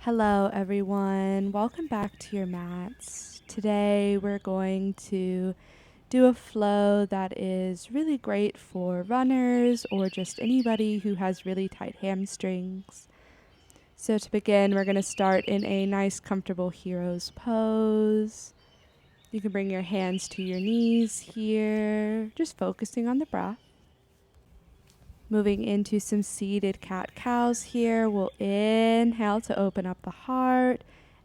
Hello everyone, welcome back to your mats. Today we're going to do a flow that is really great for runners or just anybody who has really tight hamstrings. So to begin, we're going to start in a nice comfortable hero's pose. You can bring your hands to your knees here, just focusing on the breath. Moving into some seated cat-cows here. We'll inhale to open up the heart.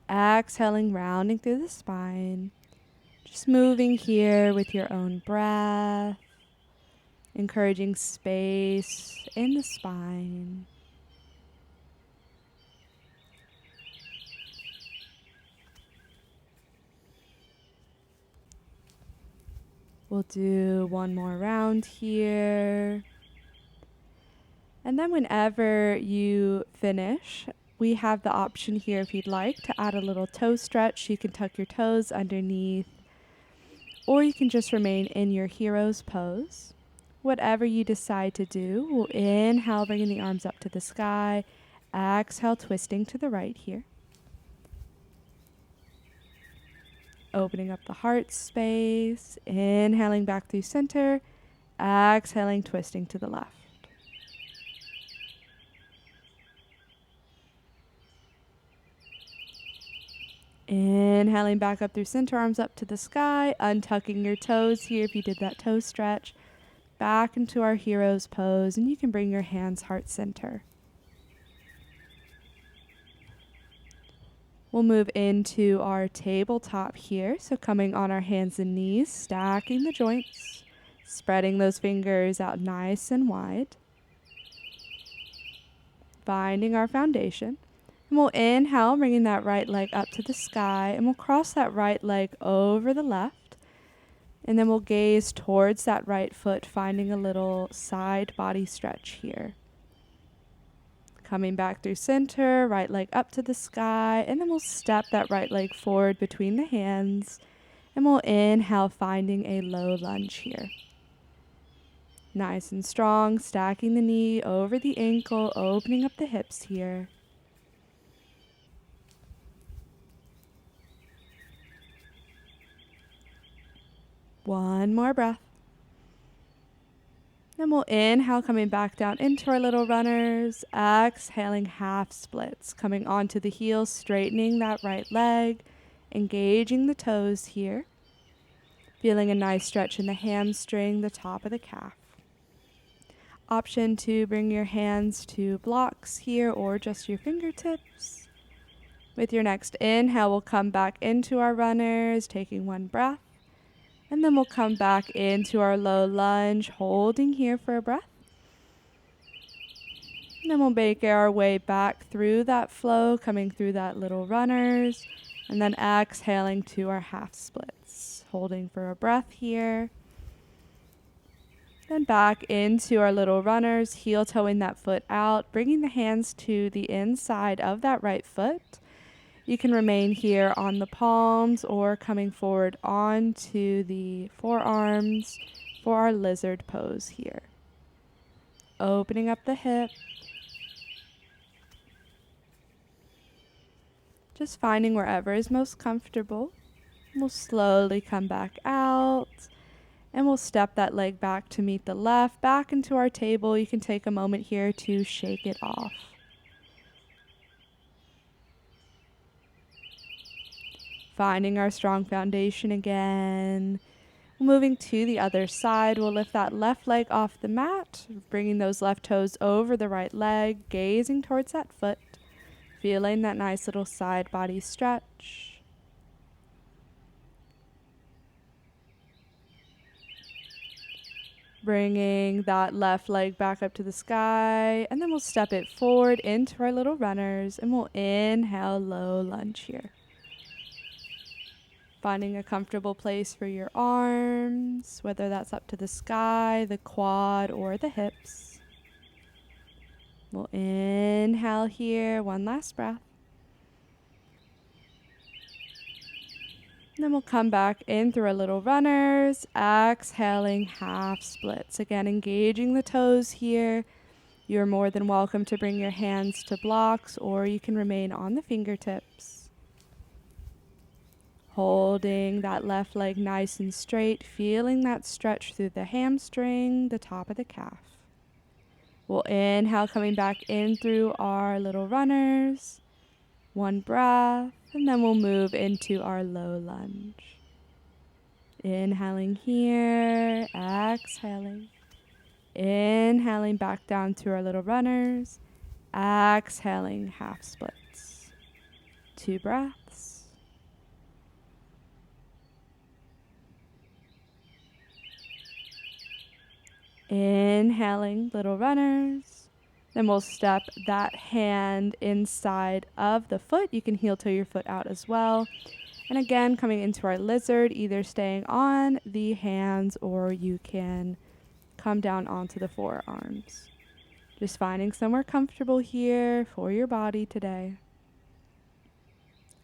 Exhaling, rounding through the spine. Just moving here with your own breath. Encouraging space in the spine. We'll do one more round here. And then whenever you finish, we have the option here, if you'd like, to add a little toe stretch. You can tuck your toes underneath, or you can just remain in your hero's pose. Whatever you decide to do, we'll inhale, bringing the arms up to the sky. Exhale, twisting to the right here. Opening up the heart space. Inhaling back through center. Exhaling, twisting to the left. Inhaling back up through center, arms up to the sky, untucking your toes here if you did that toe stretch. Back into our hero's pose, and you can bring your hands heart center. We'll move into our tabletop here, so coming on our hands and knees, stacking the joints, spreading those fingers out nice and wide. Finding our foundation. And we'll inhale, bringing that right leg up to the sky, and we'll cross that right leg over the left. And then we'll gaze towards that right foot, finding a little side body stretch here. Coming back through center, right leg up to the sky, and then we'll step that right leg forward between the hands, and we'll inhale, finding a low lunge here. Nice and strong, stacking the knee over the ankle, opening up the hips here. One more breath. Then we'll inhale, coming back down into our little runners. Exhaling, half splits. Coming onto the heels, straightening that right leg. Engaging the toes here. Feeling a nice stretch in the hamstring, the top of the calf. Option to bring your hands to blocks here or just your fingertips. With your next inhale, we'll come back into our runners, taking one breath. And then we'll come back into our low lunge, holding here for a breath. And then we'll make our way back through that flow, coming through that little runners. And then exhaling to our half splits, holding for a breath here. Then back into our little runners, heel toeing that foot out, bringing the hands to the inside of that right foot. You can remain here on the palms or coming forward onto the forearms for our lizard pose here. Opening up the hip. Just finding wherever is most comfortable. We'll slowly come back out. And we'll step that leg back to meet the left, back into our table. You can take a moment here to shake it off. Finding our strong foundation again. Moving to the other side, we'll lift that left leg off the mat, bringing those left toes over the right leg, gazing towards that foot, feeling that nice little side body stretch. Bringing that left leg back up to the sky, and then we'll step it forward into our little runners, and we'll inhale, low lunge here. Finding a comfortable place for your arms, whether that's up to the sky, the quad, or the hips. We'll inhale here, one last breath. And then we'll come back in through our little runners, exhaling half splits. Again, engaging the toes here, You're more than welcome to bring your hands to blocks, or you can remain on the fingertips. Holding that left leg nice and straight, feeling that stretch through the hamstring, the top of the calf. We'll inhale, coming back in through our little runners. One breath, and then we'll move into our low lunge. Inhaling here, exhaling. Inhaling back down to our little runners. Exhaling, half splits. 2 breaths. Inhaling, little runners. Then we'll step that hand inside of the foot. You can heel toe your foot out as well. And again, coming into our lizard, either staying on the hands or you can come down onto the forearms. Just finding somewhere comfortable here for your body today.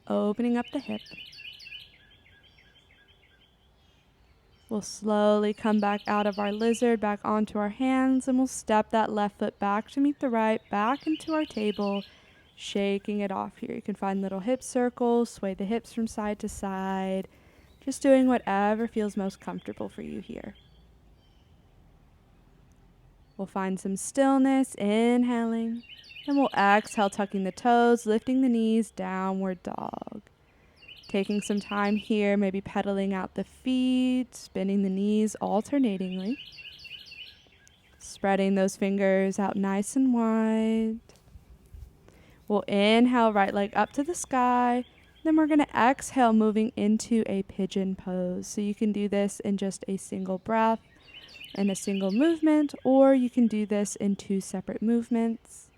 Opening up the hip. We'll slowly come back out of our lizard, back onto our hands, and we'll step that left foot back to meet the right, back into our table, shaking it off here. You can find little hip circles, sway the hips from side to side, just doing whatever feels most comfortable for you here. We'll find some stillness, inhaling, and we'll exhale, tucking the toes, lifting the knees, downward dog. Taking some time here, maybe pedaling out the feet, spinning the knees alternatingly. Spreading those fingers out nice and wide. We'll inhale, right leg up to the sky. Then we're going to exhale, moving into a pigeon pose. So you can do this in just a single breath and a single movement, or you can do this in 2 separate movements.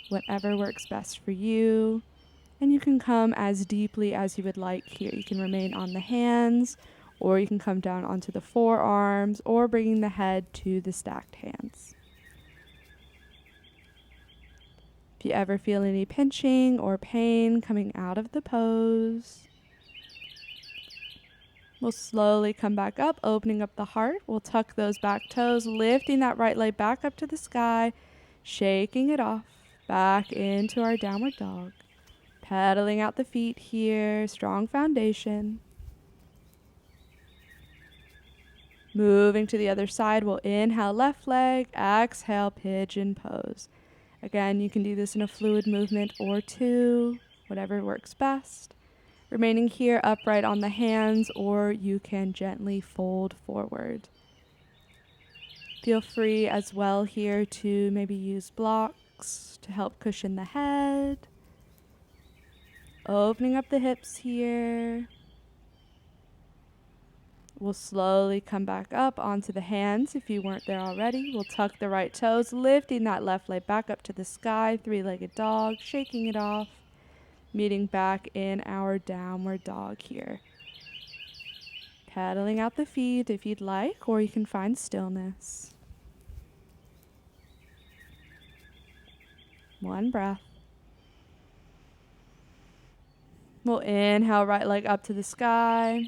Whatever works best for you. And you can come as deeply as you would like here. You can remain on the hands, or you can come down onto the forearms, or bringing the head to the stacked hands. If you ever feel any pinching or pain coming out of the pose, we'll slowly come back up, opening up the heart. We'll tuck those back toes, lifting that right leg back up to the sky, shaking it off, back into our downward dog. Pedaling out the feet here, strong foundation. Moving to the other side, we'll inhale left leg, exhale pigeon pose. Again, you can do this in a fluid movement or 2, whatever works best. Remaining here upright on the hands, or you can gently fold forward. Feel free as well here to maybe use blocks to help cushion the head. Opening up the hips here. We'll slowly come back up onto the hands if you weren't there already. We'll tuck the right toes, lifting that left leg back up to the sky, 3-legged dog, shaking it off, meeting back in our downward dog here. Pedaling out the feet if you'd like, or you can find stillness. 1 breath. We'll inhale, right leg up to the sky.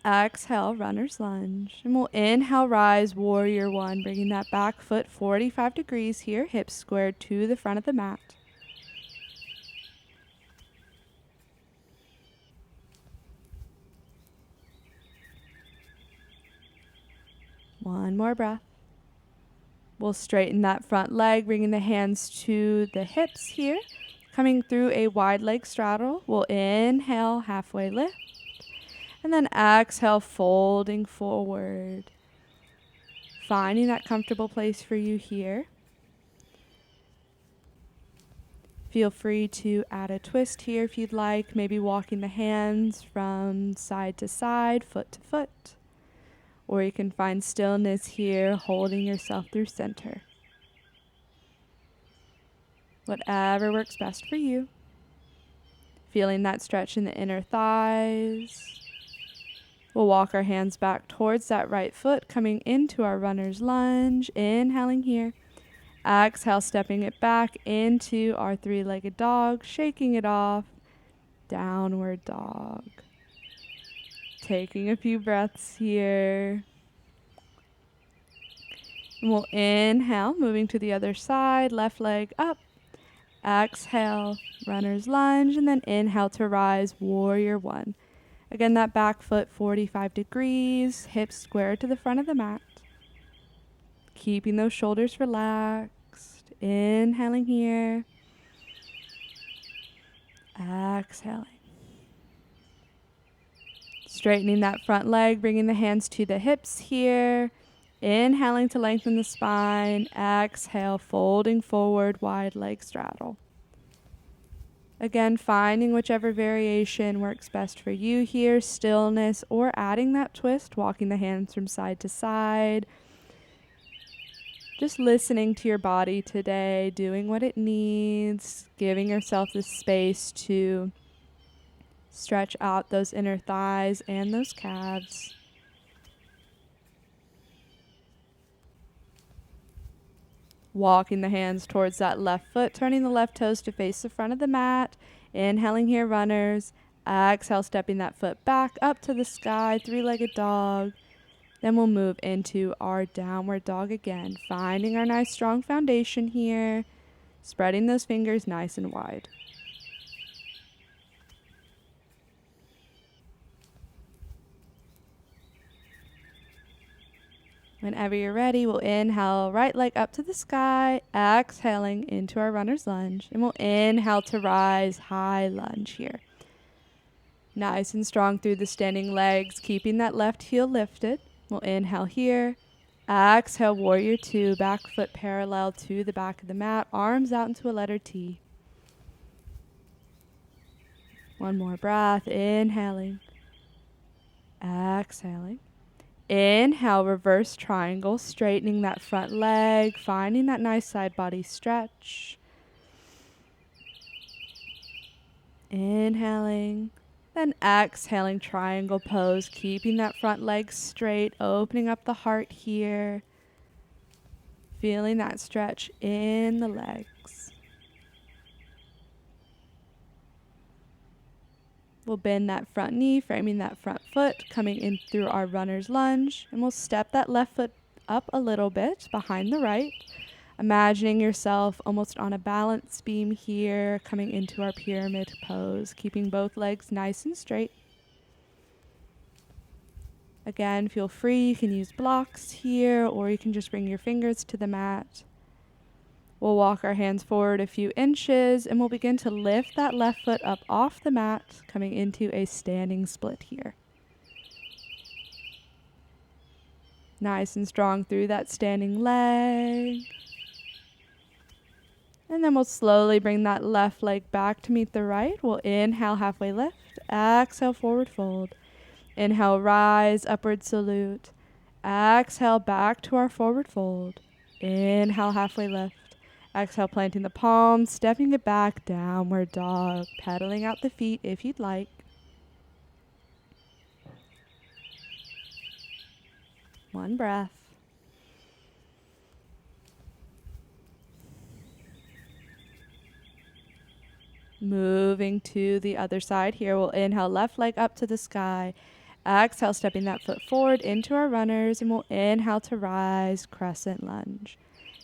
Exhale, runner's lunge. And we'll inhale, rise, warrior 1, bringing that back foot 45 degrees here, hips squared to the front of the mat. One more breath. We'll straighten that front leg, bringing the hands to the hips here. Coming through a wide leg straddle, we'll inhale, halfway lift, and then exhale, folding forward. Finding that comfortable place for you here. Feel free to add a twist here if you'd like, maybe walking the hands from side to side, foot to foot. Or you can find stillness here, holding yourself through center. Whatever works best for you. Feeling that stretch in the inner thighs. We'll walk our hands back towards that right foot, coming into our runner's lunge. Inhaling here. Exhale, stepping it back into our 3-legged dog, shaking it off. Downward dog. Taking a few breaths here. And we'll inhale, moving to the other side, left leg up. Exhale, runner's lunge, and then inhale to rise, warrior one. Again, that back foot 45 degrees, hips square to the front of the mat. Keeping those shoulders relaxed. Inhaling here. Exhaling. Straightening that front leg, bringing the hands to the hips here. Inhaling to lengthen the spine. Exhale, folding forward, wide leg straddle. Again, finding whichever variation works best for you here, stillness or adding that twist, walking the hands from side to side. Just listening to your body today, doing what it needs, giving yourself the space to stretch out those inner thighs and those calves. Walking the hands towards that left foot, turning the left toes to face the front of the mat. Inhaling here, runners. Exhale, stepping that foot back up to the sky, three-legged dog. Then we'll move into our downward dog again, finding our nice strong foundation here, spreading those fingers nice and wide. Whenever you're ready, we'll inhale, right leg up to the sky, exhaling into our runner's lunge, and we'll inhale to rise, high lunge here. Nice and strong through the standing legs, keeping that left heel lifted. We'll inhale here, exhale, warrior two, back foot parallel to the back of the mat, arms out into a letter T. One more breath, inhaling, exhaling. Inhale, reverse triangle, straightening that front leg, finding that nice side body stretch. Inhaling, then exhaling, triangle pose, keeping that front leg straight, opening up the heart here, feeling that stretch in the legs. We'll bend that front knee, framing that front foot, coming in through our runner's lunge. And we'll step that left foot up a little bit behind the right. Imagining yourself almost on a balance beam here, coming into our pyramid pose, keeping both legs nice and straight. Again, feel free. You can use blocks here, or you can just bring your fingers to the mat. We'll walk our hands forward a few inches, and we'll begin to lift that left foot up off the mat, coming into a standing split here. Nice and strong through that standing leg. And then we'll slowly bring that left leg back to meet the right. We'll inhale, halfway lift. Exhale, forward fold. Inhale, rise, upward salute. Exhale, back to our forward fold. Inhale, halfway lift. Exhale, planting the palms, stepping it back, downward dog, pedaling out the feet if you'd like. One breath. Moving to the other side here, we'll inhale, left leg up to the sky. Exhale, stepping that foot forward into our runners, and we'll inhale to rise, crescent lunge.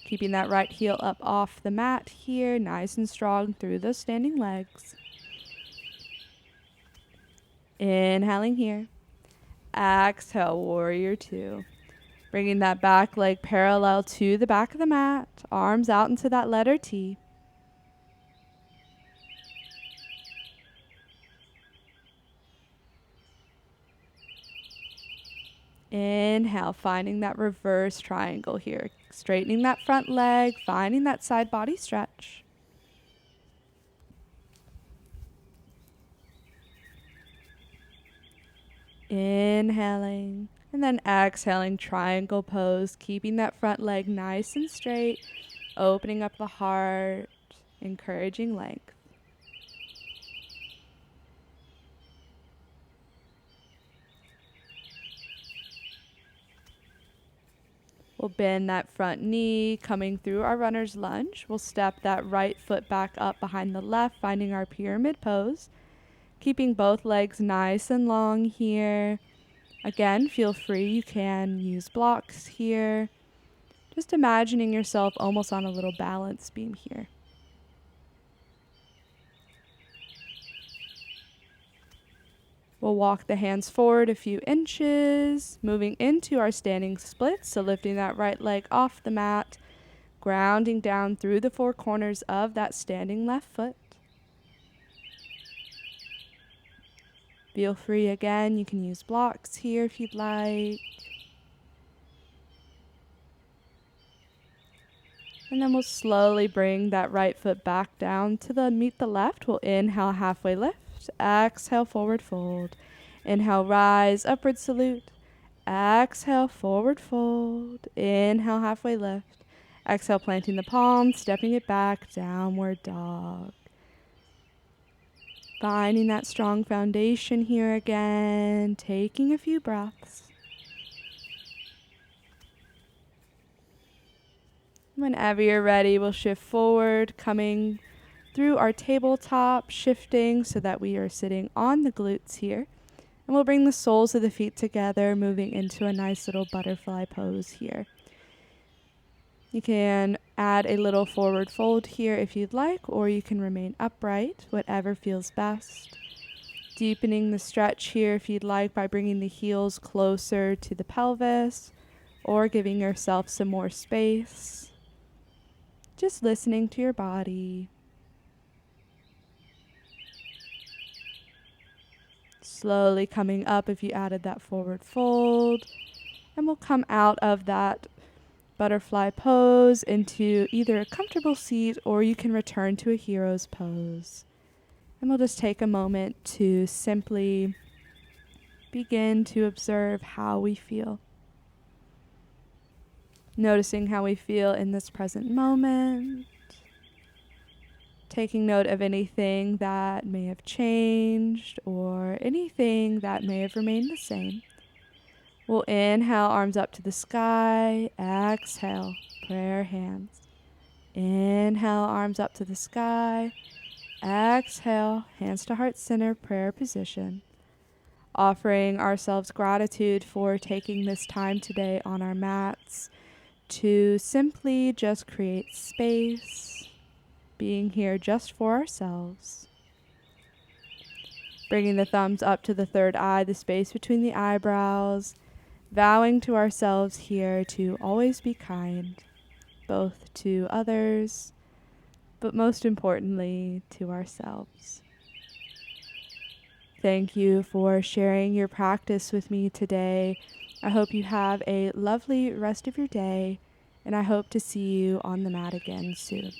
Keeping that right heel up off the mat here, nice and strong through those standing legs. Inhaling here. Exhale, warrior two. Bringing that back leg parallel to the back of the mat, arms out into that letter T. Inhale, finding that reverse triangle here. Straightening that front leg, finding that side body stretch. Inhaling, and then exhaling, triangle pose, keeping that front leg nice and straight, opening up the heart, encouraging length. We'll bend that front knee, coming through our runner's lunge. We'll step that right foot back up behind the left, finding our pyramid pose. Keeping both legs nice and long here. Again, feel free. You can use blocks here. Just imagining yourself almost on a little balance beam here. We'll walk the hands forward a few inches, moving into our standing splits. So lifting that right leg off the mat, grounding down through the four corners of that standing left foot. Feel free again, you can use blocks here if you'd like. And then we'll slowly bring that right foot back down to meet the left. We'll inhale, halfway lift. Exhale, forward fold. Inhale, rise, upward salute. Exhale, forward fold. Inhale, halfway lift. Exhale, planting the palms, stepping it back, downward dog. Finding that strong foundation here again, taking a few breaths. Whenever you're ready, we'll shift forward, coming through our tabletop, shifting so that we are sitting on the glutes here. And we'll bring the soles of the feet together, moving into a nice little butterfly pose here. You can add a little forward fold here if you'd like, or you can remain upright, whatever feels best. Deepening the stretch here if you'd like by bringing the heels closer to the pelvis, or giving yourself some more space. Just listening to your body. Slowly coming up if you added that forward fold. And we'll come out of that butterfly pose into either a comfortable seat or you can return to a hero's pose. And we'll just take a moment to simply begin to observe how we feel. Noticing how we feel in this present moment. Taking note of anything that may have changed or anything that may have remained the same. We'll inhale, arms up to the sky. Exhale, prayer hands. Inhale, arms up to the sky. Exhale, hands to heart center, prayer position. Offering ourselves gratitude for taking this time today on our mats to simply just create space, being here just for ourselves. Bringing the thumbs up to the third eye, the space between the eyebrows, vowing to ourselves here to always be kind, both to others, but most importantly, to ourselves. Thank you for sharing your practice with me today. I hope you have a lovely rest of your day, and I hope to see you on the mat again soon.